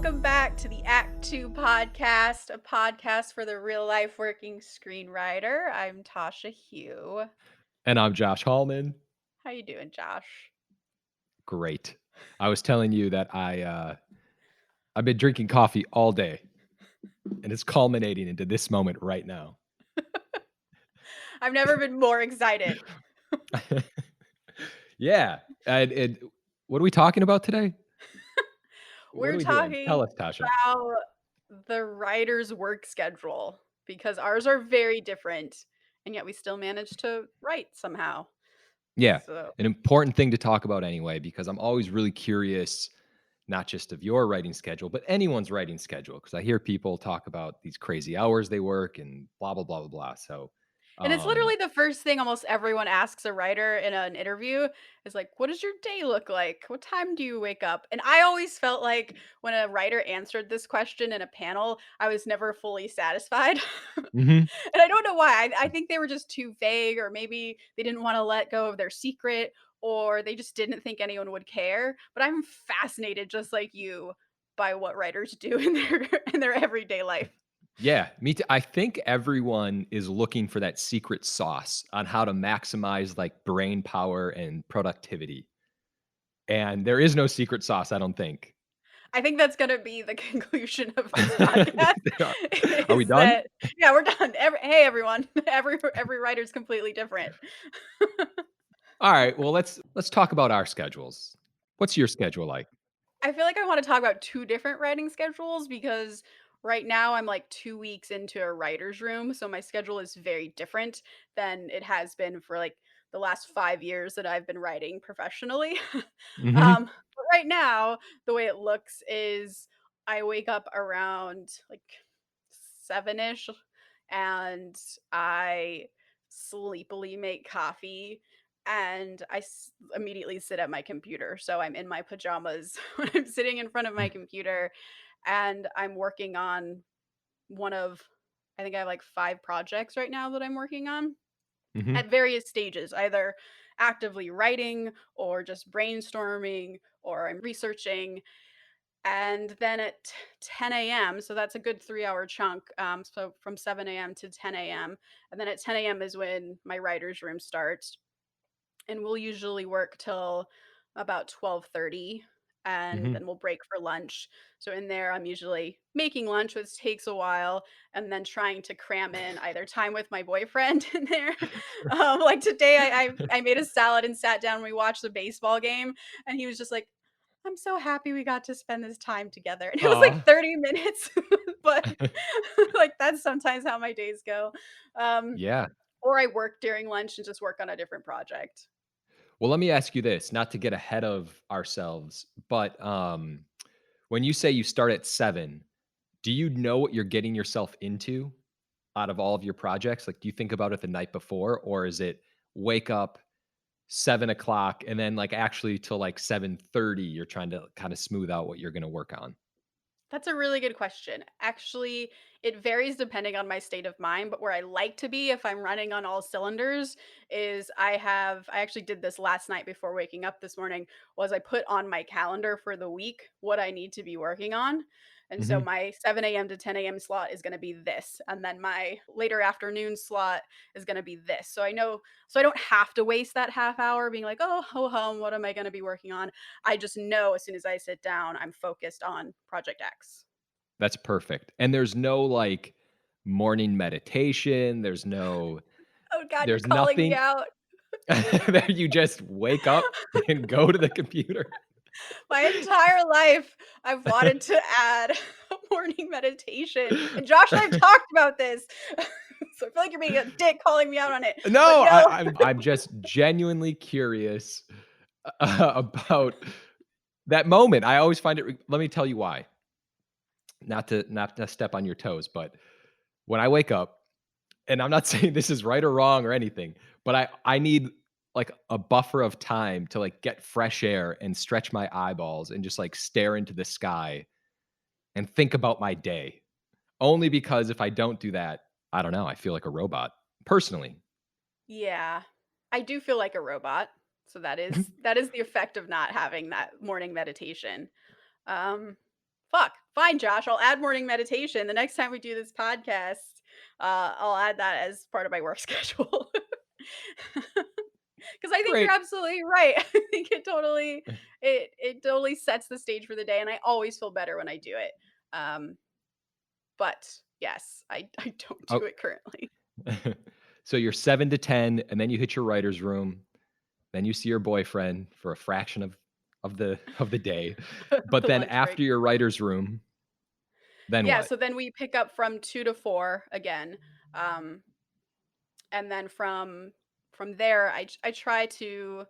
Welcome back to the Act 2 podcast, a podcast for the real life working screenwriter. I'm Tasha.Huo. And I'm Josh Hallman. How you doing, Josh? Great. I was telling you that I've been drinking coffee all day, and it's culminating into this moment right now. I've never been more excited. Yeah. And what are we talking about today? What are We're we doing? talking Tell us, Tasha. about the writer's work schedule because ours are very different, and yet we still manage to write somehow. Yeah. So, An important thing to talk about anyway, because I'm always really curious, not just of your writing schedule, but anyone's writing schedule. Because I hear people talk about these crazy hours they work and blah, blah, blah, blah, blah. So, and it's um, literally the first thing almost everyone asks a writer in an interview is like, "What does your day look like? What time do you wake up?" And I always felt like when a writer answered this question in a panel, I was never fully satisfied. mhm. And I don't know why. I think they were just too vague, or maybe they didn't want to let go of their secret, or they just didn't think anyone would care. But I'm fascinated, just like you, by what writers do in their everyday life. Yeah, me too. I think everyone is looking for that secret sauce on how to maximize like brain power and productivity. And there is no secret sauce, I don't think. I think that's gonna be the conclusion of this podcast Are we is done? that yeah, we're done. Hey everyone. Every writer's completely different. All right, well let's talk about our schedules. What's your schedule like? I feel like I wanna talk about 2 different writing schedules because right now I'm, like, 2 weeks into a writer's room, so my schedule is very different than it has been for, like, the last 5 years that I've been writing professionally. Mhm. But right now, the way it looks is I wake up around, like, 7-ish, and I sleepily make coffee, and immediately sit at my computer. So I'm in my pajamas when I'm sitting in front of my computer, and I'm working on one of, I think I have like 5 projects right now that I'm working on Mhm. at various stages, either actively writing or just brainstorming or I'm researching. And then at 10 a.m., so that's a good 3-hour chunk. So from 7 a.m. to 10 a.m. And then at 10 a.m. is when my writer's room starts, and we'll usually work till about 12:30, and Mhm. then we'll break for lunch. So in there I'm usually making lunch, which takes a while, and then trying to cram in either time with my boyfriend in there. Like today I made a salad and sat down and we watched the baseball game, and he was just like, "I'm so happy we got to spend this time together." And it was like Aw. 30 minutes, but like that's sometimes how my days go. Um Yeah. or I work during lunch and just work on a different project. Well, let me ask you this, not to get ahead of ourselves, but when you say you start at 7, do you know what you're getting yourself into out of all of your projects? Like, do you think about it the night before, or is it wake up 7 o'clock and then like actually till like 7:30, you're trying to kind of smooth out what you're going to work on? That's a really good question. Actually, it varies depending on my state of mind, but where I like to be if I'm running on all cylinders is I actually did this last night before waking up this morning, was I put on my calendar for the week what I need to be working on. And so Hmm. my 7 a.m. to 10 a.m. slot is going to be this, and then my later afternoon slot is going to be this. So I know, so I don't have to waste that half hour being like, "Oh, ho hum, what am I going to be working on?" I just know as soon as I sit down, I'm focused on project X. That's perfect. And there's no like morning meditation. Oh god, you're There's calling me nothing out. there. You just wake up and go to the computer. My entire life, I've wanted to add a morning meditation, and Josh and I've talked about this. So I feel like you're being a dick calling me out on it, but No, no. I'm just genuinely curious about that moment. I always find it. Let me tell you why. Not to step on your toes, but when I wake up, and I'm not saying this is right or wrong or anything, but I need like a buffer of time to like get fresh air and stretch my eyeballs and just like stare into the sky and think about my day. Only because if I don't do that, I don't know, I feel like a robot personally. Yeah. I do feel like a robot, so that is the effect of not having that morning meditation. Um, Fuck. Fine, Josh. I'll add morning meditation. The next time we do this podcast, I'll add that as part of my work schedule. Because I think you're Great. absolutely right. I think it totally sets the stage for the day, and I always feel better when I do it. Um, but yes, I don't Oh, do it currently. so you're 7 to 10, and then you hit your writer's room. Then you see your boyfriend for a fraction of the day. But The then lunch break. after your writer's room, then Yeah, what? so then we pick up from 2 to 4 again. Um, and then from there, I try to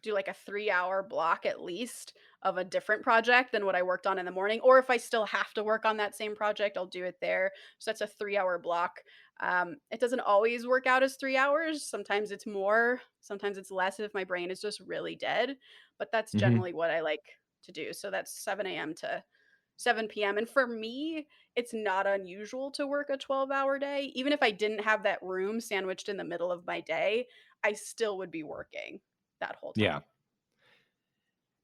do like a 3-hour block at least of a different project than what I worked on in the morning, or if I still have to work on that same project, I'll do it there. So that's a 3-hour block. It doesn't always work out as 3 hours. Sometimes it's more, sometimes it's less if my brain is just really dead, but that's Mhm. generally what I like to do. So that's 7 a.m. to 7 p.m. And for me, it's not unusual to work a 12-hour day. Even if I didn't have that room sandwiched in the middle of my day, I still would be working that whole Yeah. time.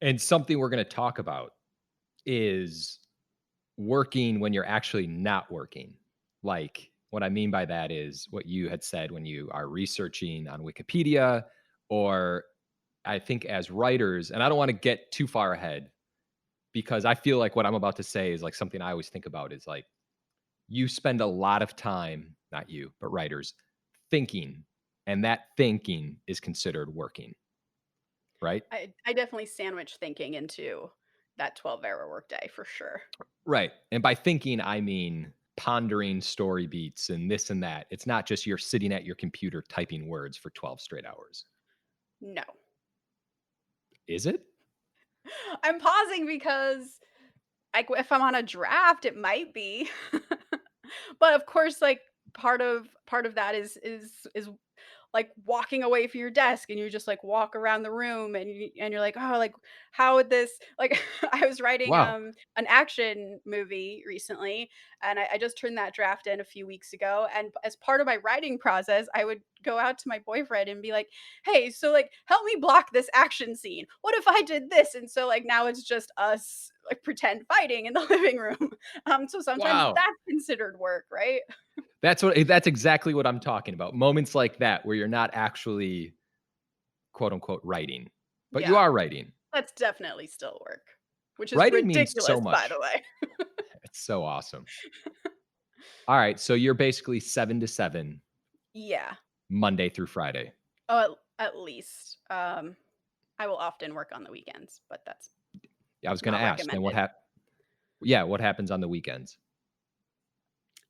And something we're gonna talk about is working when you're actually not working. Like, what I mean by that is what you had said when you are researching on Wikipedia, or I think as writers, and I don't wanna get too far ahead because I feel like what I'm about to say is like something I always think about is like you spend a lot of time, not you, but writers, thinking, and that thinking is considered working, right? I definitely sandwich thinking into that 12-hour workday for sure. Right. And by thinking, I mean pondering story beats and this and that. It's not just you're sitting at your computer typing words for 12 straight hours. No. Is it? I'm pausing because like if I'm on a draft, it might be. But of course, like part of that is like walking away from your desk and you just like walk around the room and you're like, "Oh, like how would this like I was writing Wow. an action movie recently and I just turned that draft in a few weeks ago and as part of my writing process, I would go out to my boyfriend and be like, "Hey, so like help me block this action scene. What if I did this?" And so like now it's just us like pretend fighting in the living room. So sometimes Wow. that's considered work, right? That's exactly what I'm talking about. Moments like that where you're not actually quote unquote writing, but you Yeah. are writing. That's definitely still work, which is Writing means so ridiculous, by the much. way. It's so awesome. All right. So you're basically 7 to 7, Yeah. Monday through Friday. Oh, at least. I will often work on the weekends, but that's Yeah, I was gonna not ask, then recommended. what happens on the weekends?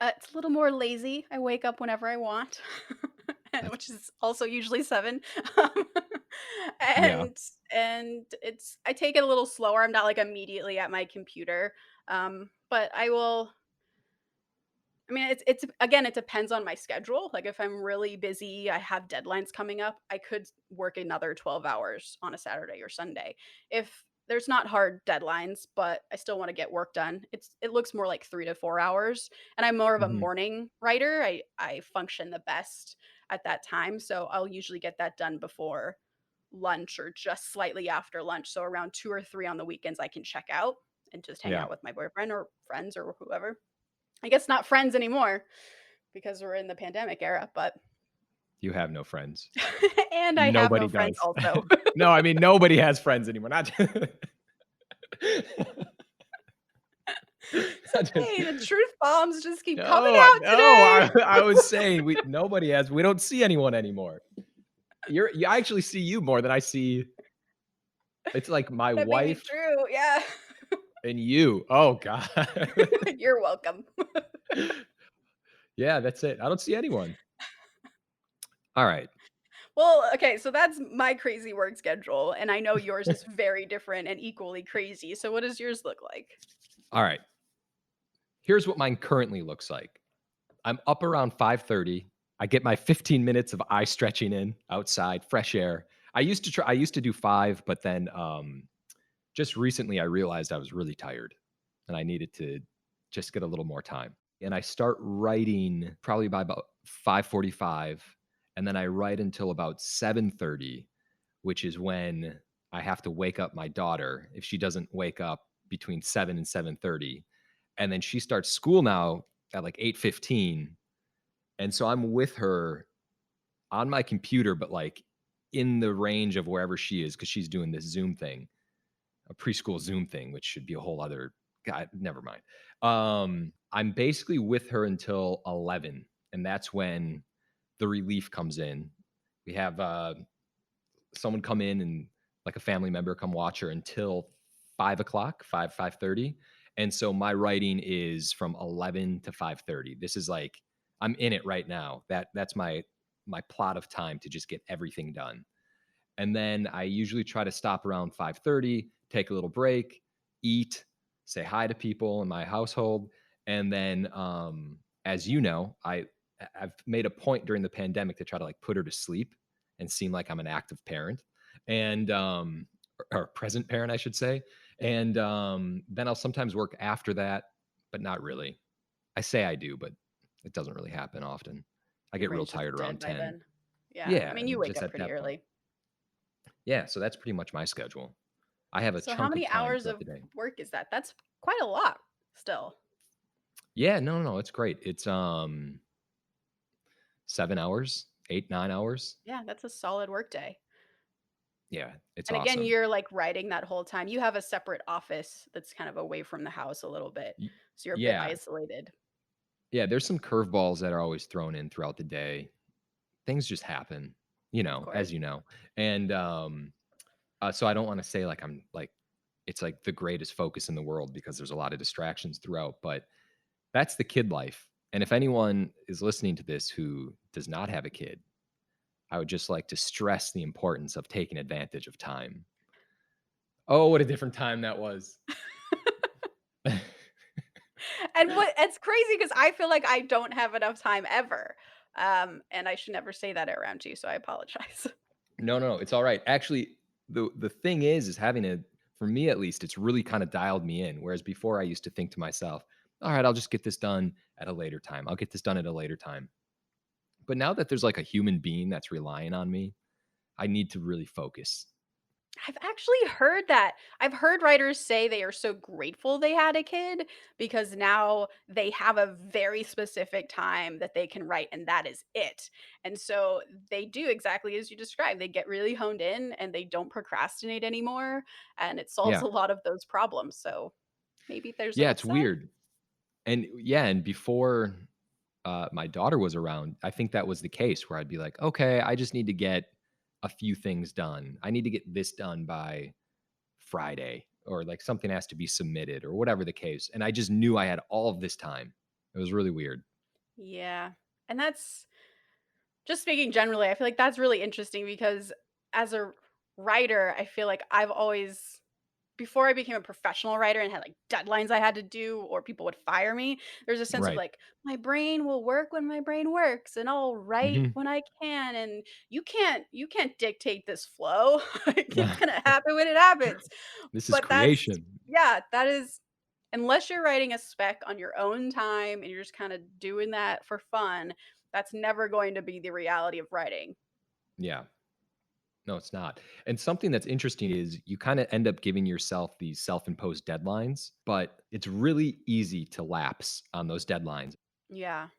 It's a little more lazy. I wake up whenever I want, and That's which is also usually 7. Um, yeah. and it's I take it a little slower. I'm not, like, immediately at my computer, but I mean, it's again, it depends on my schedule. Like if I'm really busy, I have deadlines coming up, I could work another 12 hours on a Saturday or Sunday. If there's not hard deadlines, but I still want to get work done, it looks more like 3 to 4 hours. And I'm more of a Mhm. morning writer. I function the best at that time, so I'll usually get that done before lunch or just slightly after lunch. So around 2 or 3 on the weekends I can check out and just hang Yeah. out with my boyfriend or friends or whoever. I guess not friends anymore because we're in the pandemic era, but You have no friends. and I have no Nobody friends does. also. No, I mean, nobody has friends anymore, not It's not just okay, the truth bombs just keep coming no, out no, today. I was saying we don't see anyone anymore. You I actually see you more than I see it's like my That may be wife true, yeah. and you. Oh god. You're welcome. Yeah, that's it. I don't see anyone. Alright, Well, okay, so that's my crazy work schedule, and I know yours is very different and equally crazy, so what does yours look like? alright. Here's what mine currently looks like. I'm up around 5:30. I get my 15 minutes of eye stretching in outside, fresh air. I used to do 5, but then just recently I realized I was really tired and I needed to just get a little more time. And I start writing probably by about 5:45 and then I write until about 7:30, which is when I have to wake up my daughter. If she doesn't wake up between 7 and 7:30, and then she starts school now at like 8:15, and so I'm with her on my computer, but like in the range of wherever she is because she's doing this Zoom thing, a preschool Zoom thing, which should be a whole other God, never mind. I'm basically with her until 11, and that's when the relief comes in. We have someone come in and like a family member come watch her until 5 o'clock, 5:30. And so my writing is from 11 to 5:30. This is like I'm in it right now. That's my plot of time to just get everything done. And then I usually try to stop around 5:30, take a little break, eat, say hi to people in my household, and then as you know, I've made a point during the pandemic to try to like put her to sleep and seem like I'm an active parent and or present parent I should say. And then I'll sometimes work after that, but not really. I say I do, but it doesn't really happen often. I Your get real brain's just tired dead around by 10. then. Yeah. I Yeah, mean, you and wake just up at pretty that point. early. Yeah, so that's pretty much my schedule. I have a So how chunk of many time hours throughout of the day. work is that? That's quite a lot still. Yeah, no, no, no, it's great. It's 7 hours, 8, 9 hours. Yeah, that's a solid work day. Yeah, it's And again, awesome. you're, like, writing that whole time. You have a separate office that's kind of away from the house a little bit, Y so you're a bit yeah, isolated. yeah, there's some curveballs that are always thrown in throughout the day. Things just happen, Of as course. you know, and, so I don't wanna say like I'm like it's like the greatest focus in the world because there's a lot of distractions throughout, but that's the kid life, and if anyone is listening to this who does not have a kid, I would just like to stress the importance of taking advantage of time. Oh, what a different time that was. And what it's crazy because I feel like I don't have enough time ever, and I should never say that around you, so I apologize. No, no, no, it's all right. Actually, the thing is having a for me at least, it's really kinda dialed me in, whereas before I used to think to myself, "All right, I'll just get this done at a later time. I'll get this done at a later time." But now that there's like a human being that's relying on me, I need to really focus. I've actually heard that. I've heard writers say they are so grateful they had a kid because now they have a very specific time that they can write and that is it. And so they do exactly as you described. They get really honed in and they don't procrastinate anymore and it solves Yeah. a lot of those problems. So maybe there's an Yeah, it's upside. weird. And yeah, and before, my daughter was around, I think that was the case where I'd be like, "Okay, I just need to get a few things done. I need to get this done by Friday," or like something has to be submitted or whatever the case, and I just knew I had all of this time. It was really weird. Yeah. And that's just speaking generally, I feel like that's really interesting because as a writer, I feel like I've always before I became a professional writer and had like deadlines I had to do or people would fire me, there's a sense of Right. like my brain will work when my brain works and I'll write Mhm. when I can and you can't dictate this flow. Like it's going to happen when it happens. This is But that's creation. yeah, that is unless you're writing a spec on your own time and you're just kind of doing that for fun, that's never going to be the reality of writing. Yeah. No, it's not. And something that's interesting is you kinda end up giving yourself these self-imposed deadlines, but it's really easy to lapse on those deadlines. Yeah.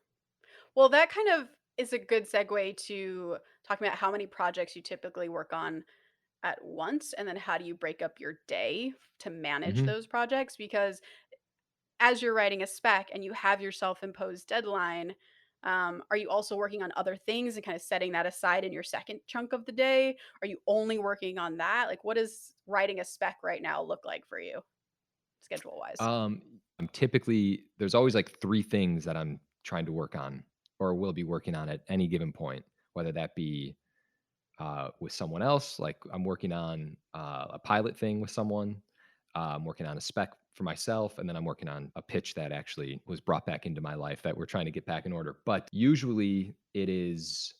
Well, that kind of is a good segue to talking about how many projects you typically work on at once, and then how do you break up your day to manage Mhm. those projects? Because as you're writing a spec and you have your self-imposed deadline, are you also working on other things and kind of setting that aside in your second chunk of the day? Are you only working on that? Like, what does writing a spec right now look like for you, schedule wise? I'm typically there's always, like, 3 things that I'm trying to work on or will be working on at any given point, whether that be with someone else. Like I'm working on a pilot thing with someone. I'm working on a spec for myself, and then I'm working on a pitch that actually was brought back into my life that we're trying to get back in order. But usually, it is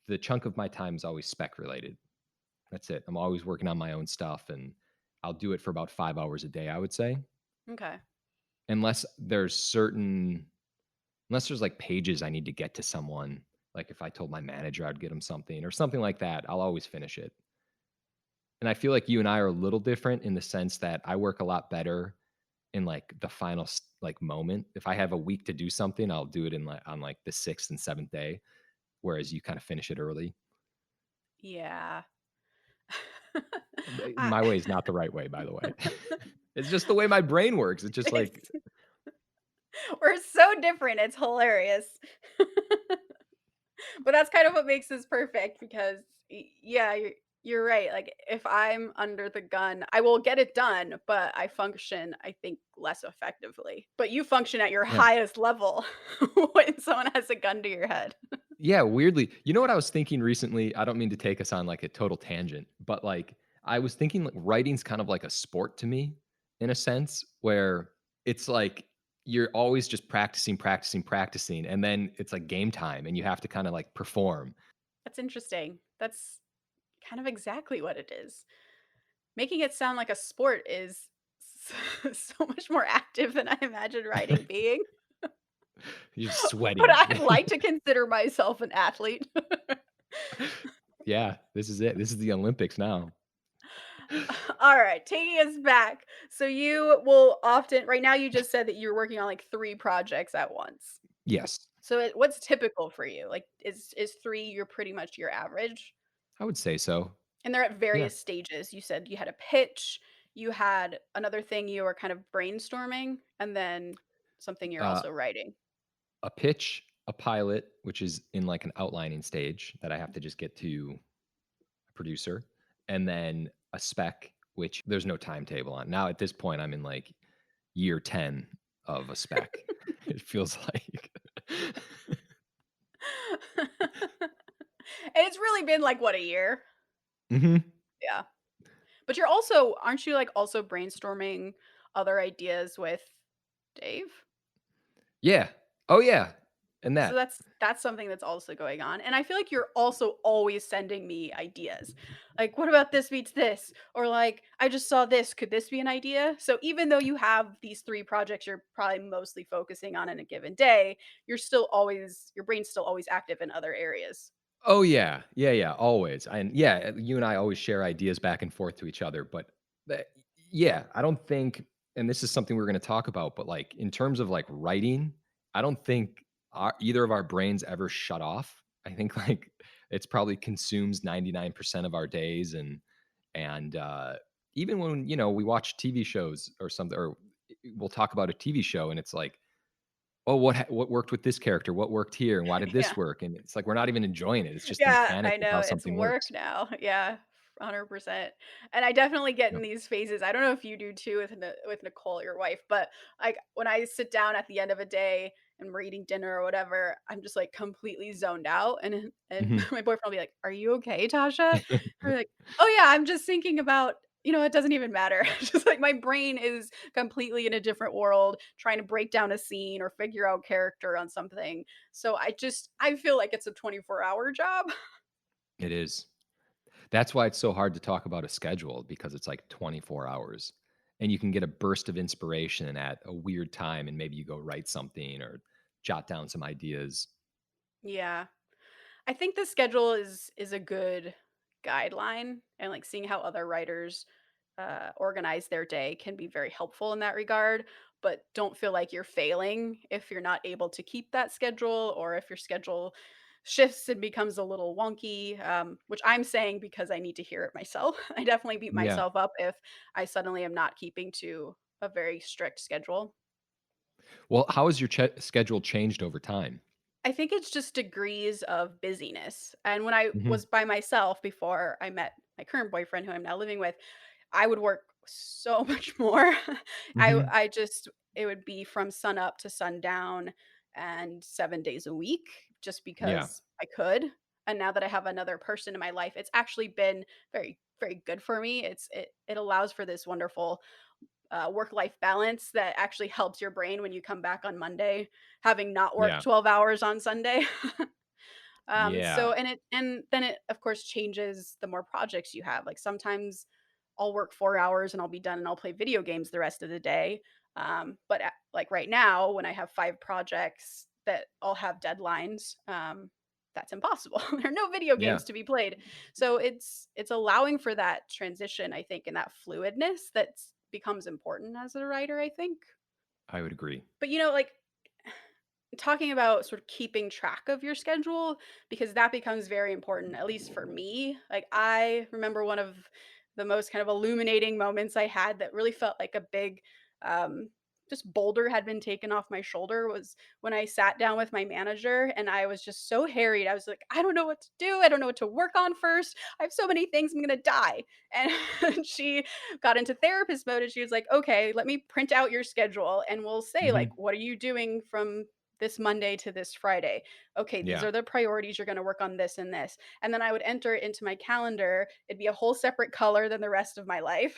the chunk of my time is always spec related. That's it. I'm always working on my own stuff, and I'll do it for about 5 hours a day. I would say, Okay. unless there's certain unless there's like pages I need to get to someone. Like if I told my manager I'd get him something or something like that, I'll always finish it. And I feel like you and I are a little different in the sense that I work a lot better in, like, the final like, moment. If I have a week to do something, I'll do it in, like on, like, the 6th and 7th day, whereas you kinda finish it early. Yeah. I My way is not the right way, by the way. It's just the way my brain works. It's just like it's we're so different, it's hilarious. But that's kind of what makes this perfect because yeah, you're right. Like if I'm under the gun, I will get it done, but I function, I think, less effectively. But you function at your yeah. highest level when someone has a gun to your head. Yeah, weirdly. You know what I was thinking recently? I don't mean to take us on, like, a total tangent, but, like, I was thinking, like, writing's kind of like a sport to me in a sense where it's like you're always just practicing, practicing, practicing, and then it's like game time and you have to kinda, like, perform. That's interesting. That's kind of exactly what it is. Making it sound like a sport is so much more active than I imagine writing being. You're But sweating. I'd like to consider myself an athlete. Yeah, this is it. This is the Olympics now. All right, taking us back. So you will often right now you just said that you're working on like 3 projects at once. Yes, So what's typical for you? Like is 3 you're pretty much your average? I would say so. And they're at Yeah. various stages. You said you had a pitch, you had another thing you were kind of brainstorming, and then something you're Uh, also writing. a pitch, a pilot, which is in, like, an outlining stage that I have to just get to a producer, and then a spec, which there's no timetable on. Now at this point, I'm in, like, year 10 of a spec. It feels like And it's really been like what, a year? Mhm. Yeah. But you're also aren't you like also brainstorming other ideas with Dave? Yeah. Oh, yeah. And So that. that's something that's also going on, and I feel like you're also always sending me ideas. Like, "What about this meets this?" Or like, "I just saw this, could this be an idea?" So even though you have these 3 projects you're probably mostly focusing on in a given day, you're still always your brain's still always active in other areas. Oh, yeah. Yeah, yeah, always. And, yeah, you and I always share ideas back and forth to each other, but the yeah, I don't think and this is something we're gonna talk about, but, like, in terms of, like, writing, I don't think either of our brains ever shut off. I think, like, it's probably consumes 99% of our days and even when, we watch TV shows or something or we'll talk about a TV show and it's like, "Oh, what worked with this character? What worked here? And why did Yeah. this work?" And it's like we're not even enjoying it. It's just the Yeah, mechanics I of know, how it's something work works. now. Yeah, 100%. And I definitely get in Yep. these phases. I don't know if you do too with with Nicole, your wife, but like when I sit down at the end of a day and we're eating dinner or whatever, I'm just like completely zoned out and Mhm. my boyfriend will be like, "Are you okay, Tasha?" We're like, "Oh yeah, I'm just thinking about it doesn't even matter." Just like my brain is completely in a different world, trying to break down a scene or figure out character on something. So I feel like it's a 24-hour job. It is. That's why it's so hard to talk about a schedule because it's like 24 hours, and you can get a burst of inspiration at a weird time, and maybe you go write something or jot down some ideas. Yeah. I think the schedule is a good guideline and like seeing how other writers organize their day can be very helpful in that regard, but don't feel like you're failing if you're not able to keep that schedule or if your schedule shifts and becomes a little wonky, which I'm saying because I need to hear it myself. I definitely beat Yeah. myself up if I suddenly am not keeping to a very strict schedule. Well, how has your schedule changed over time? I think it's just degrees of busyness. And when I Mhm. was by myself before I met my current boyfriend, who I'm now living with, I would work so much more. Mhm. I just it would be from sun up to sundown and 7 days a week just Yeah. because I could. And now that I have another person in my life, it's actually been very very good for me. It allows for this wonderful work life balance that actually helps your brain when you come back on Monday, having not worked Yeah. 12 hours on Sunday. Yeah. And then it of course changes the more projects you have. Like sometimes I'll work 4 hours and I'll be done and I'll play video games the rest of the day. Like right now, when I have 5 projects that all have deadlines, that's impossible. There are no video Yeah. games to be played. So it's allowing for that transition, I think, and that fluidness that's becomes important as a writer, I think. I would agree. But, like, talking about sort of keeping track of your schedule, because that becomes very important, at least for me. Like, I remember one of the most kind of illuminating moments I had that really felt like a big, um, just boulder had been taken off my shoulder, was when I sat down with my manager and I was just so harried. I was like, I don't know what to do. I don't know what to work on first. I have so many things. I'm going to die. And she got into therapist mode and she was like, okay, let me print out your schedule and we'll say, like, Mhm. what are you doing from this Monday to this Friday. Okay, these Yeah. are the priorities. You're going to work on this and this. And then I would enter it into my calendar. It'd be a whole separate color than the rest of my life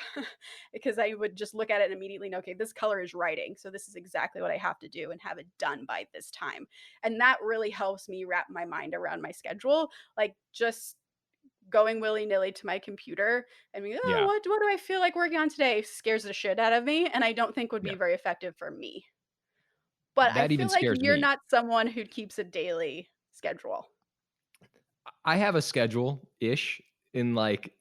because I would just look at it and immediately know, okay, this color is writing. So this is exactly what I have to do and have it done by this time. And that really helps me wrap my mind around my schedule. Like, just going willy nilly to my computer and being, oh, Yeah. what do I feel like working on today? Scares the shit out of me. And I don't think would be Yeah. very effective for me. But I That even feel like scares you're me. not someone who keeps a daily schedule. I have a schedule-ish in, like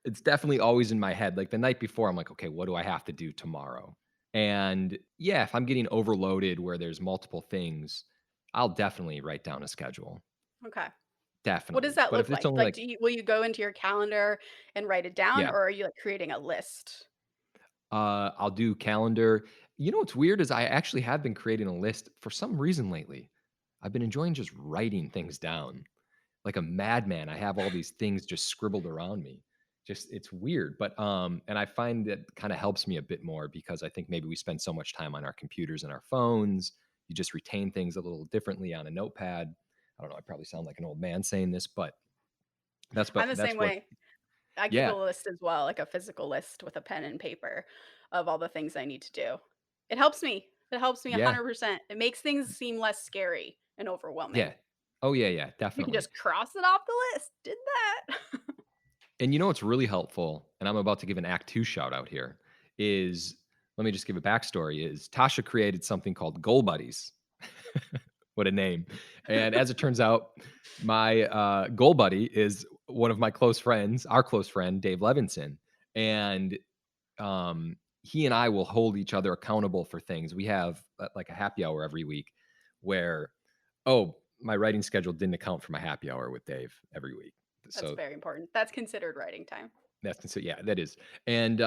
it's definitely always in my head, like, the night before, I'm like, "Okay, what do I have to do tomorrow?" And, yeah, if I'm getting overloaded where there's multiple things, I'll definitely write down a schedule, Okay. What does definitely. that But if look it's like? only, Like, like will you go into your calendar and write it down, yeah, or are you, like, creating a list? I'll do calendar. You know what's weird is I actually have been creating a list for some reason lately. I've been enjoying just writing things down. Like a madman. I have all these things just scribbled around me. Just it's weird, but and I find that kind of helps me a bit more because I think maybe we spend so much time on our computers and our phones. You just retain things a little differently on a notepad. I don't know, I probably sound like an old man saying this, but I'm the that's same what way. I keep a yeah, list as well, like a physical list with a pen and paper of all the things I need to do. It helps me. It helps me yeah, 100%. It makes things seem less scary and overwhelming. yeah. Oh yeah, yeah, You can definitely. just cross it off the list. Did that. And you know what's really helpful, and I'm about to give an Act 2 shout out here, is let me just give a backstory, is Tasha created something called Goal Buddies. What a name. And as it turns out, my, goal buddy is one of my close friends, our close friend, Dave Levinson. And, he and I will hold each other accountable for things. We have, like, a happy hour every week where, "Oh, my writing schedule didn't account for my happy hour with Dave every week." That's So very important. That's considered writing time. yeah, that is. And,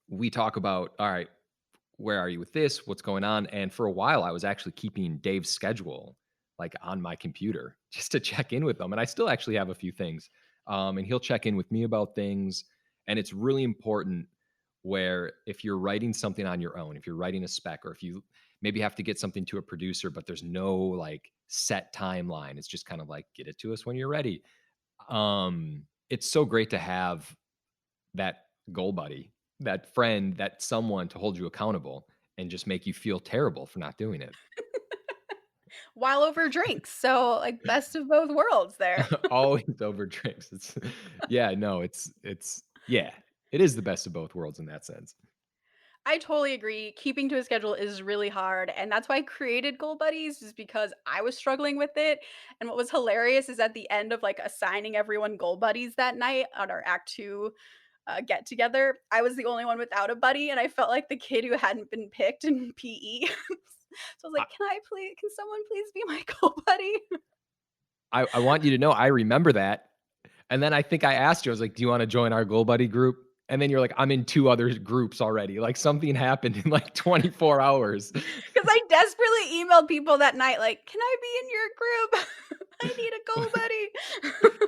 we talk about, "All right, where are you with this? What's going on?" And for a while, I was actually keeping Dave's schedule like on my computer just to check in with him. And I still actually have a few things. And he'll check in with me about things. And it's really important where if you're writing something on your own, if you're writing a spec, or if you maybe have to get something to a producer, but there's no like set timeline, it's just kind of like get it to us when you're ready. It's so great to have that goal buddy, that friend, that someone to hold you accountable and just make you feel terrible for not doing it. While over drinks. So, like, best of both worlds there. Always over drinks. It's yeah, no, it's yeah, it is the best of both worlds in that sense. I totally agree. Keeping to a schedule is really hard. And that's why I created Goal Buddies, is because I was struggling with it. And what was hilarious is at the end of like assigning everyone Goal Buddies that night on our Act Two get together, I was the only one without a buddy. And I felt like the kid who hadn't been picked in PE. So I was I like, can someone please be my Goal Buddy? I want you to know I remember that, and then I think I asked you, I was like, "Do you wanna join our Goal Buddy group?" And then you're like, "I'm in 2 other groups already." Like, something happened in, like, 24 hours. Because I desperately emailed people that night, like, can I be in your group? I need a Goal Buddy.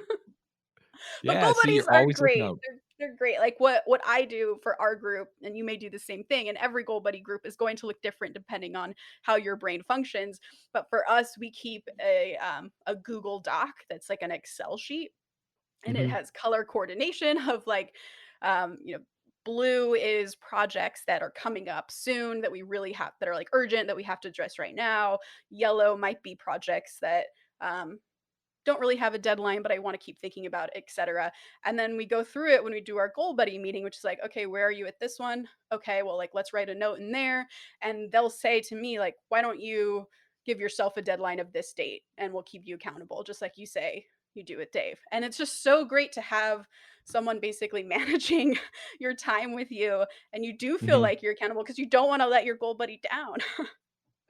But Yeah, Goal see, buddies you're are always looking great. out. They're great. Like what I do for our group, and you may do the same thing, and every goal buddy group is going to look different depending on how your brain functions. But for us, we keep a Google Doc that's like an Excel sheet, and it Mhm, has color coordination of like you know, blue is projects that are coming up soon that we really have, that are like urgent, that we have to address right now. Yellow might be projects that um don't really have a deadline, but I want to keep thinking about it, etc. And then we go through it when we do our goal buddy meeting, which is like, okay, where are you at this one? Okay, well, like, let's write a note in there. And they'll say to me, like, why don't you give yourself a deadline of this date and we'll keep you accountable, just like you say. you do with Dave. And it's just so great to have someone basically managing your time with you, and you do feel Mhm. like you're accountable because you don't wanna let your goal buddy down.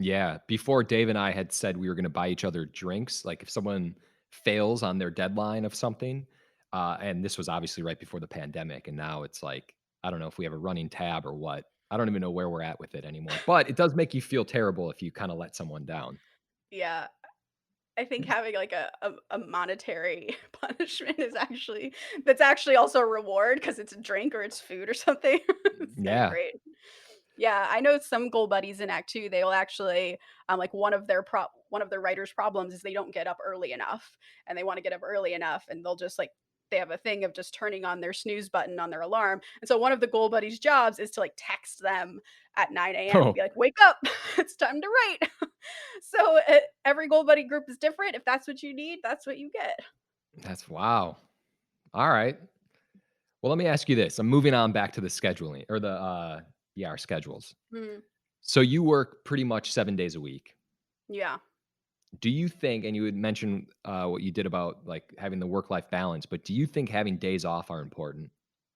Yeah, before Dave and I had said we were gonna buy each other drinks, like, if someone fails on their deadline of something, and this was obviously right before the pandemic, and now it's like, I don't know if we have a running tab or what. I don't even know where we're at with it anymore, but it does make you feel terrible if you kinda let someone down. Yeah. I think having like a monetary punishment is actually that's actually also a reward because it's a drink or it's food or something. It's kinda Yeah. great. Yeah, I know some goal buddies in Act 2, they'll actually, like, one of their writers' problems is they don't get up early enough, and they wanna get up early enough, and they'll just, like they have a thing of just turning on their snooze button on their alarm, and so one of the goal buddies' jobs is to, like, text them at 9 a.m. and Oh, be like, "Wake up, it's time to write." So, every goal buddy group is different. If that's what you need, that's what you get. that's wow. Alright. Well, let me ask you this. I'm moving on back to the scheduling or yeah, our schedules. Mm, So you work pretty much 7 days a week. yeah. Do you think and you had mentioned, what you did about, like, having the work-life balance, but do you think having days off are important?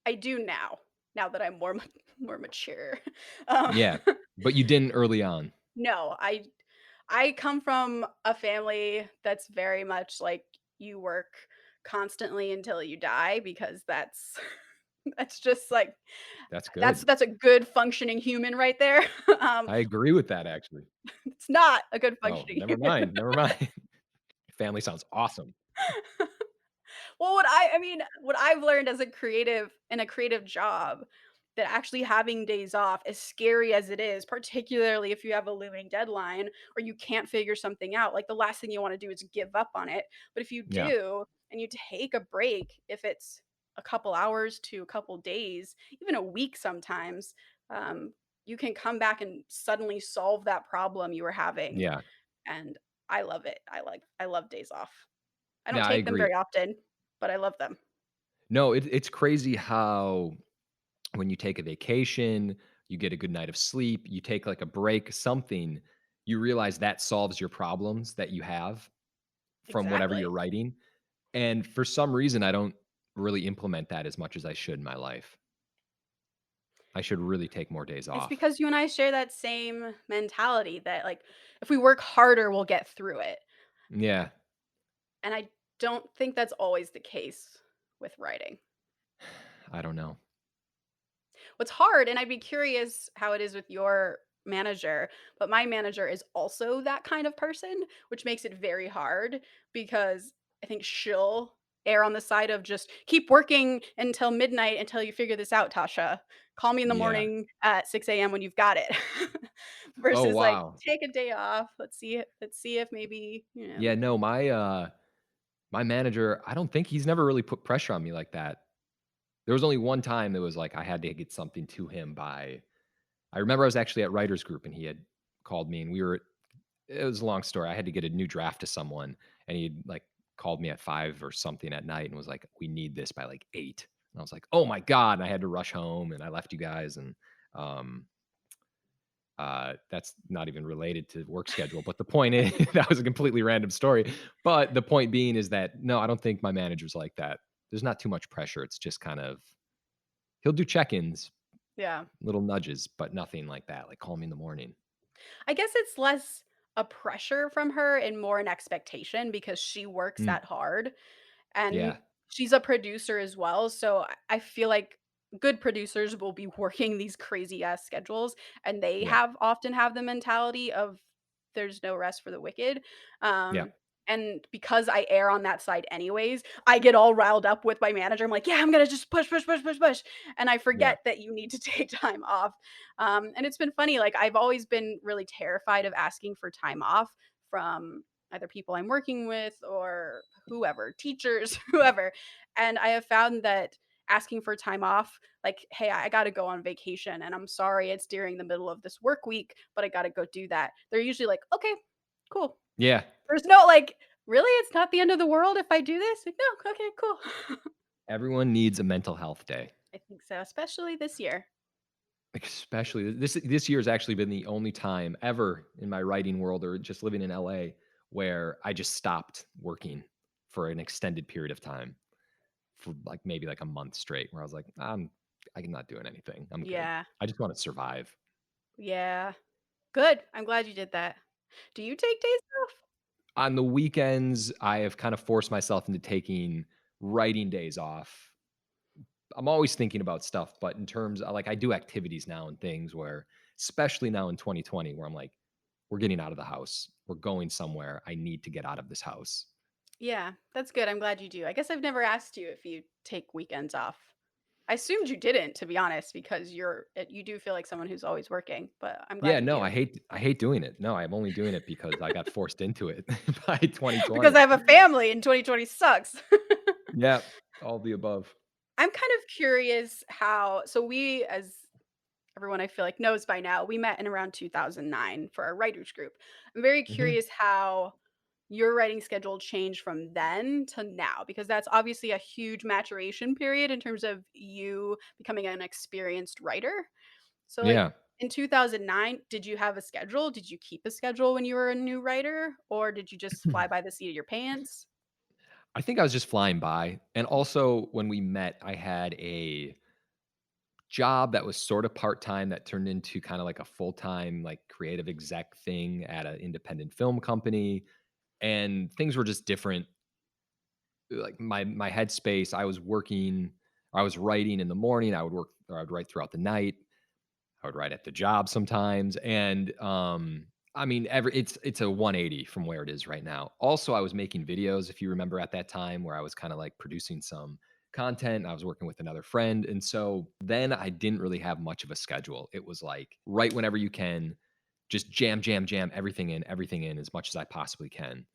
I do now, now that I'm more ma more mature. Um, Yeah, but you didn't early on. no, I come from a family that's very much like you work constantly until you die because that's that's just like That's good. that's a good functioning human right there. Um, I agree with that, actually. it's not a good Oh, functioning never human. mind, never mind. Family sounds awesome. Well, what what I've learned as a creative in a creative job, that actually having days off, as scary as it is, particularly if you have a looming deadline or you can't figure something out, like the last thing you want to do is give up on it. But if you Yeah, do and you take a break, if it's a couple hours to a couple days, even a week sometimes, you can come back and suddenly solve that problem you were having. yeah. And I love it. I love days off. I No, don't I take them agree. very often, but I love them. No, it's crazy how when you take a vacation, you get a good night of sleep, you take, like, a break, something, you realize that solves your problems that you have from whatever Exactly. you're writing, and for some reason, I don't really implement that as much as I should in my life. I should really take more days It's off. because you and I share that same mentality that, like, if we work harder, we'll get through it, Yeah, and I don't think that's always the case with writing. I don't know. What's hard, and I'd be curious how it is with your manager, but my manager is also that kind of person, which makes it very hard because I think she'll err on the side of just keep working until midnight until you figure this out, Tasha. Call me in the Yeah. morning at 6 a.m. when you've got it. Oh, Versus like wow. take a day off. Let's see if maybe, Yeah, no, my manager, I don't think he's never really put pressure on me like that. There was only one time it was like I had to get something to him by I remember I was actually at writers group and he had called me and it was a long story. I had to get a new draft to someone and he'd like called me at 5 or something at night and was like, "We need this by like 8." And I was like, "Oh my god." And I had to rush home and I left you guys and um that's not even related to work schedule, but the point is that was a completely random story. But the point being is that no, I don't think my manager's like that. There's not too much pressure. It's just kind of he'll do check-ins, yeah. little nudges, but nothing like that. Like call me in the morning. I guess it's less a pressure from her and more an expectation because she works Mm, that hard. And yeah, she's a producer as well, so I feel like good producers will be working these crazy ass schedules, and they yeah, often have the mentality of there's no rest for the wicked. yeah, And because I err on that side anyways, I get all riled up with my manager. I'm like, "Yeah, I'm gonna just push, push, push, push, push," and I yeah, forget that you need to take time off. And it's been funny, like, I've always been really terrified of asking for time off from either people I'm working with or whoever, teachers, whoever. And I have found that asking for time off, like, hey, I got to go on vacation and I'm sorry it's during the middle of this work week, but I got to go do that. They're usually like, okay, cool. yeah. There's no like, really? It's not the end of the world if I do this? Like, no, okay, cool. Everyone needs a mental health day. I think so, especially this year. Especially this year has actually been the only time ever in my writing world or just living in LA where I just stopped working for an extended period of time for like maybe like a month straight where I was like, I'm not doing anything. I'm good. Yeah. I just want to survive. Yeah. Good. I'm glad you did that. Do you take days off? On the weekends, I have kind of forced myself into taking writing days off. I'm always thinking about stuff, but in terms of like I do activities now and things where, especially now in 2020, where I'm like, we're getting out of the house. We're going somewhere. I need to get out of this house. Yeah, that's good. I'm glad you do. I guess I've never asked you if you take weekends off. I assumed you didn't, to be honest, because you do feel like someone who's always working, but I'm glad Yeah, you no, do. I hate doing it. No, I'm only doing it because I got forced into it by Because 2020. I have a family and 2020 sucks. Yeah, all the above. I'm kind of curious how we, as everyone I feel like knows by now, we met in around 2009 for our writers group. I'm very Mhm. curious how your writing schedule changed from then to now, because that's obviously a huge maturation period in terms of you becoming an experienced writer. So, like, Yeah. in 2009, did you have a schedule? Did you keep a schedule when you were a new writer, or did you just fly by the seat of your pants? I think I was just flying by. And also when we met, I had a job that was sort of part-time that turned into kind of like a full-time like creative exec thing at an independent film company and things were just different. Like my headspace, I was working, I was writing in the morning, I would work or I would write throughout the night. I would write at the job sometimes, and, I mean, it's a 180 from where it is right now. Also, I was making videos, if you remember at that time, where I was kinda, like, producing some content, I was working with another friend, and so then I didn't really have much of a schedule. It was like, write whenever you can, just jam, jam, jam everything in as much as I possibly can,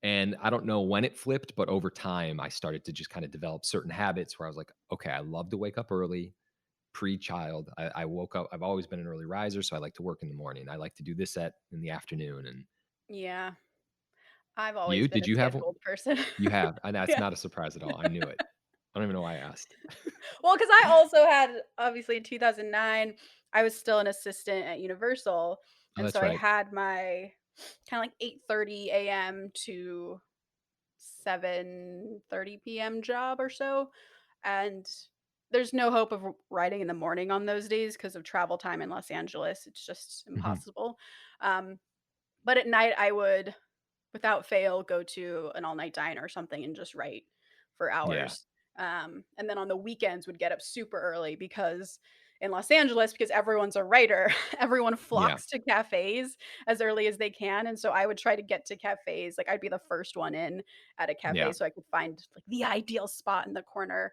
and I don't know when it flipped, but over time, I started to just kinda develop certain habits where I was like, "Okay, I love to wake up early pre-child. I woke up. I've always been an early riser, so I like to work in the morning. I like to do this at in the afternoon. And Yeah, I've always you, been did a you have? scheduled person. You have, and that's Yeah. not a surprise at all. I knew it. I don't even know why I asked. Well, because I also had, obviously, in 2009, I was still an assistant at Universal, Oh, and so that's I right. had my kinda like 8:30 AM to 7:30 PM job or so, and there's no hope of writing in the morning on those days because of travel time in Los Angeles. It's just Mhm. impossible. Um, but at night, I would, without fail, go to an all-night diner or something and just write for Yeah, hours. And then on the weekends would get up super early because in Los Angeles, because everyone's a writer, everyone yeah, flocks to cafes as early as they can. And so I would try to get to cafes. Like, I'd be the first one in at a cafe yeah. so I could find like the ideal spot in the corner.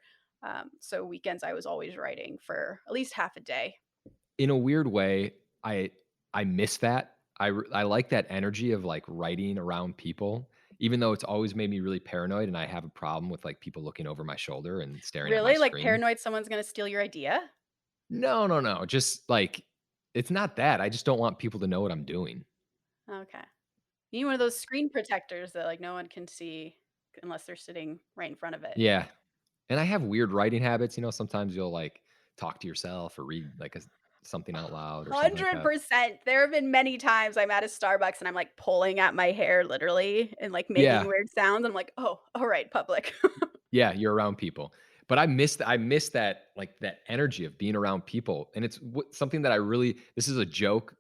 So weekends I was always writing for at least half a day. In a weird way, I I miss that. I like that energy of like writing around people, even though it's always made me really paranoid, and I have a problem with like people looking over my shoulder and staring at my Really? Like, screen. paranoid someone's gonna steal your idea? No, no, no. Just like it's not that. I just don't want people to know what I'm doing. Okay. You need one of those screen protectors that, like, no one can see unless they're sitting right in front of it. Yeah. And I have weird writing habits, sometimes you'll, like, talk to yourself or read, like, something out loud or something like that. 100%. There have been many times I'm at a Starbucks and I'm, like, pulling at my hair literally and, like, making Yeah. weird sounds. I'm like, "Oh, alright, public." Yeah, you're around people. But I miss that, like, that energy of being around people, and it's something that I really this is a joke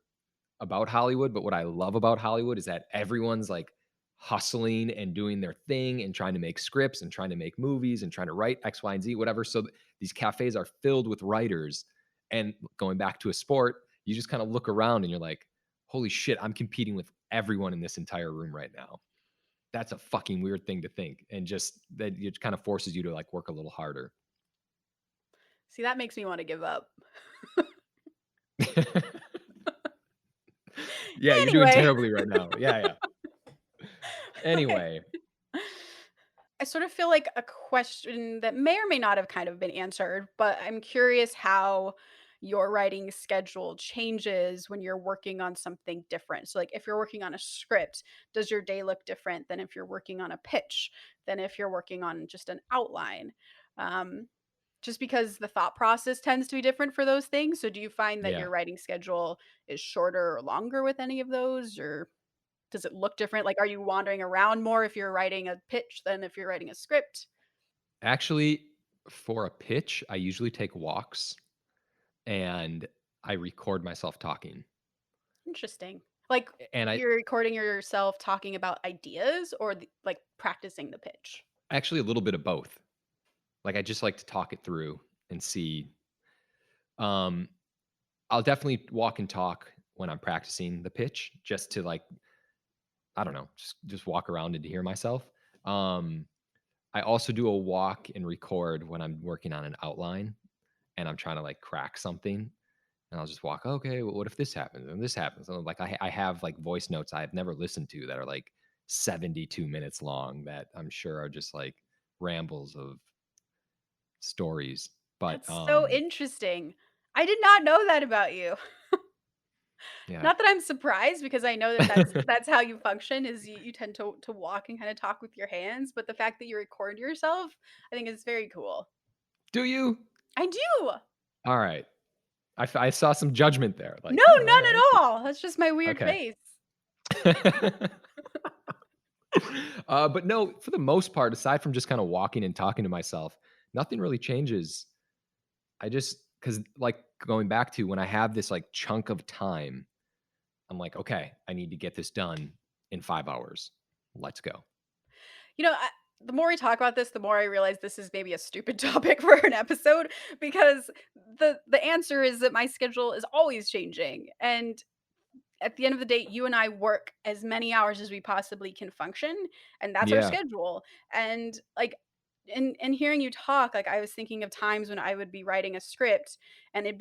about Hollywood, but what I love about Hollywood is that everyone's like hustling and doing their thing and trying to make scripts and trying to make movies and trying to write X, Y, and Z, whatever. So these cafes are filled with writers. And going back to a sport, you just kind of look around and you're like, holy shit, I'm competing with everyone in this entire room right now. That's a fucking weird thing to think. And just that it kind of forces you to like work a little harder. See, that makes me wanna give up. Yeah, you're doing Anyway. terribly right now. Yeah, yeah. Okay. Anyway, I sort of feel like a question that may or may not have kind of been answered, but I'm curious how your writing schedule changes when you're working on something different. So, like, if you're working on a script, does your day look different than if you're working on a pitch, than if you're working on just an outline? Um, just because the thought process tends to be different for those things. So, do you find that yeah. your writing schedule is shorter or longer with any of those, or? does it look different? Like, are you wandering around more if you're writing a pitch than if you're writing a script? Actually, for a pitch, I usually take walks and I record myself talking. Interesting. Like, And I you're recording yourself talking about ideas or like practicing the pitch? actually a little bit of both. Like I just like to talk it through and see. Um, I'll definitely walk and talk when I'm practicing the pitch just to like, I don't know, just walk around and to hear myself. Um, I also do a walk and record when I'm working on an outline and I'm trying to like crack something. And I'll just walk, okay, well, what if this happens and this happens? And like I have like voice notes I've never listened to that are like 72 minutes long that I'm sure are just like rambles of stories. But That's so interesting. I did not know that about you. yeah. Not that I'm surprised because I know that that's how you function is you tend to walk and kinda talk with your hands, but the fact that you record yourself, I think is very cool. Do you? I do. All right. I saw some judgment there. Like, No, oh, all none right. at all. That's just my weird Okay. face. But no, for the most part, aside from just kind of walking and talking to myself, nothing really changes. I just because like going back to when I have this like chunk of time, I'm like, okay, I need to get this done in 5 hours. Let's go. You know, the more we talk about this, the more I realize this is maybe a stupid topic for an episode because the answer is that my schedule is always changing, and at the end of the day, you and I work as many hours as we possibly can function, and that's our Yeah. schedule. And like in hearing you talk, like I was thinking of times when I would be writing a script and it'd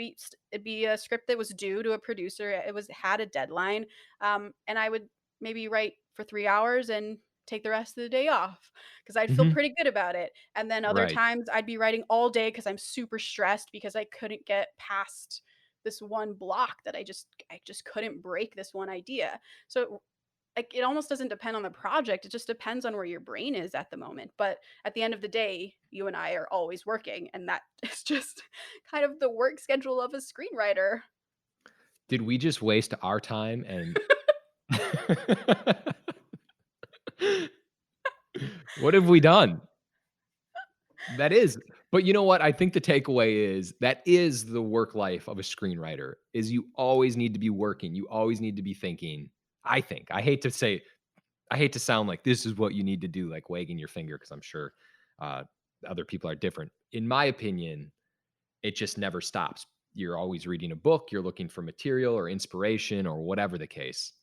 be a script that was due to a producer. It was had a deadline. And I would maybe write for 3 hours and take the rest of the day off because I'd feel Hmm. pretty good about it. And then other Right. times I'd be writing all day because I'm super stressed because I couldn't get past this one block that I just couldn't break this one idea. So like it almost doesn't depend on the project. It just depends on where your brain is at the moment. But at the end of the day, you and I are always working and that is just kind of the work schedule of a screenwriter. Did we just waste our time and what have we done? That is. But you know what? I think the takeaway is that is the work life of a screenwriter is you always need to be working. You always need to be thinking. I think. I hate to sound like this is what you need to do, like wagging your finger, because I'm sure uh, other people are different. In my opinion, it just never stops. You're always reading a book, you're looking for material or inspiration or whatever the case.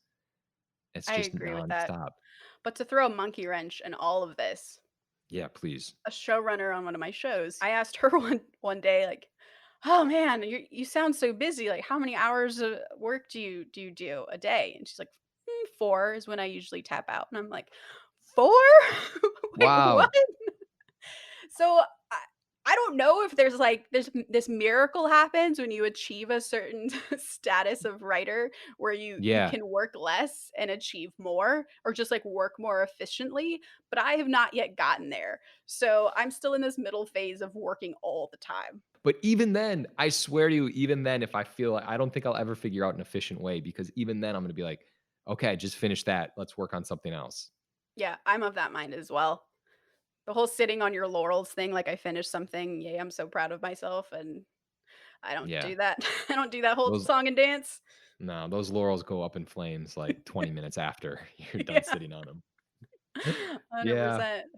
It's I just agree with that. nonstop. But to throw a monkey wrench in all of this, Yeah, please. a showrunner on one of my shows, I asked her one day, like, "Oh man, you sound so busy. Like, how many hours of work do you do a day?" And she's like, "4 is when I usually tap out." And I'm like, "4? Wait, what?" Wow. So I don't know if there's like this miracle happens when you achieve a certain status of writer where you Yeah. can work less and achieve more or just like work more efficiently, but I have not yet gotten there. So I'm still in this middle phase of working all the time. But even then, I swear to you, even then, if I feel like I don't think I'll ever figure out an efficient way because even then I'm gonna be like, okay, just finish that. Let's work on something else. Yeah, I'm of that mind as well. The whole sitting on your laurels thing, like I finished something, yay, I'm so proud of myself, and I don't Yeah. do that. I don't do that whole Those song and dance. no, those laurels go up in flames like 20 minutes after you're done Yeah, sitting on them. Yeah. 100%.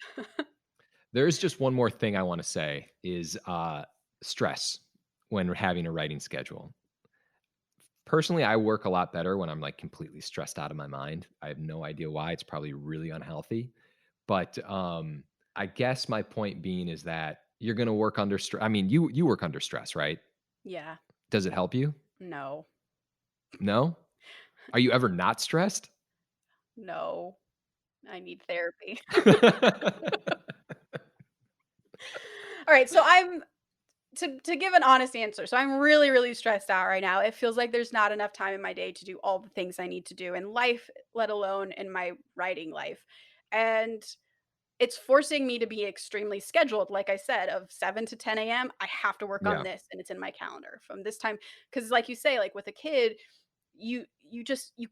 There's just one more thing I wanna say is, stress when having a writing schedule. Personally, I work a lot better when I'm, like, completely stressed out of my mind. I have no idea why, it's probably really unhealthy, but, I guess my point being is that you're gonna work under stress. I mean, you work under stress, right? Yeah, Does it help you? no, No? Are you ever not stressed? no, I need therapy. Alright, so I'm to give an honest answer, so I'm really, really stressed out right now. It feels like there's not enough time in my day to do all the things I need to do in life, let alone in my writing life, and it's forcing me to be extremely scheduled, like I said, of 7 to 10 AM, I have to work on Yeah. this, and it's in my calendar from this time. Because, like you say, like, with a kid, you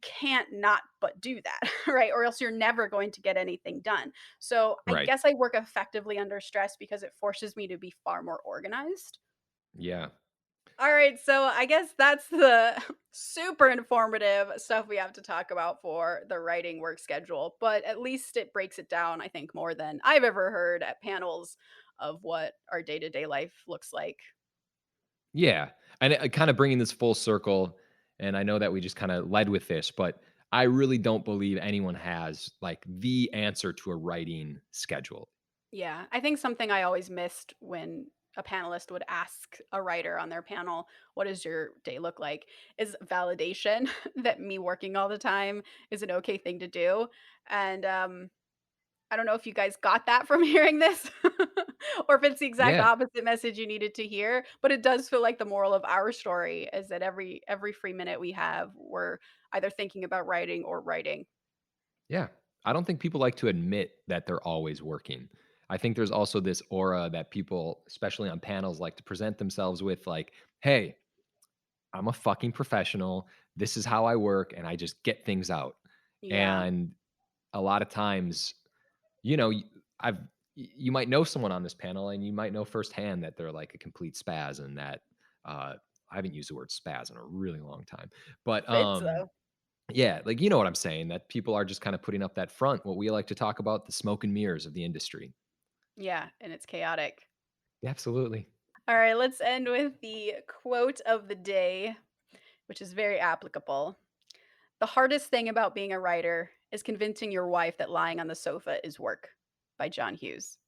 can't not but do that, right? Or else you're never going to get anything done. So I Right. guess I work effectively under stress because it forces me to be far more organized. Yeah. All right, so I guess that's the super informative stuff we have to talk about for the writing work schedule, but at least it breaks it down, I think, more than I've ever heard at panels of what our day-to-day life looks like. Yeah. And, kinda bringing this full circle, and I know that we just kinda led with this, but I really don't believe anyone has, like, the answer to a writing schedule. Yeah, I think something I always missed when a panelist would ask a writer on their panel, "What does your day look like?" is validation that me working all the time is an okay thing to do. And I don't know if you guys got that from hearing this or if it's the exact Yeah. opposite message you needed to hear, but it does feel like the moral of our story is that every free minute we have, we're either thinking about writing or writing. Yeah. I don't think people like to admit that they're always working. I think there's also this aura that people, especially on panels, like to present themselves with, like, "Hey, I'm a fucking professional. This is how I work, and I just get things out." Yeah, And a lot of times, you know, I've you might know someone on this panel, and you might know firsthand that they're like a complete spaz, and that I haven't used the word spaz in a really long time, but fits though. yeah, like you know what I'm saying. That people are just kind of putting up that front, what we like to talk about, the smoke and mirrors of the industry. Yeah, and it's chaotic. Absolutely. All right, let's end with the quote of the day, which is very applicable. The hardest thing about being a writer is convincing your wife that lying on the sofa is work, by John Hughes.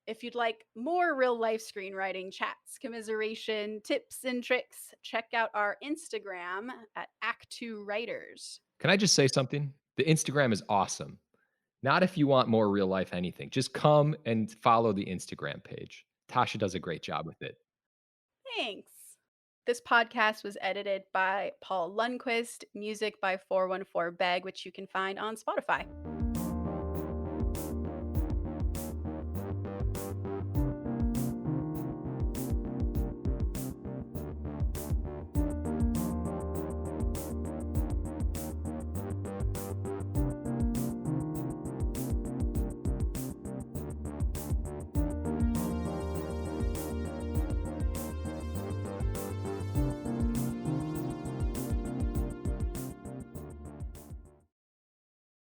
If you'd like more real life screenwriting chats, commiseration, tips, and tricks, check out our Instagram at Act2Writers. Can I just say something? The Instagram is awesome. Not if you want more real life anything. Just come and follow the Instagram page. Tasha does a great job with it. Thanks. This podcast was edited by Paul Lundquist, music by 414 Bag, which you can find on Spotify.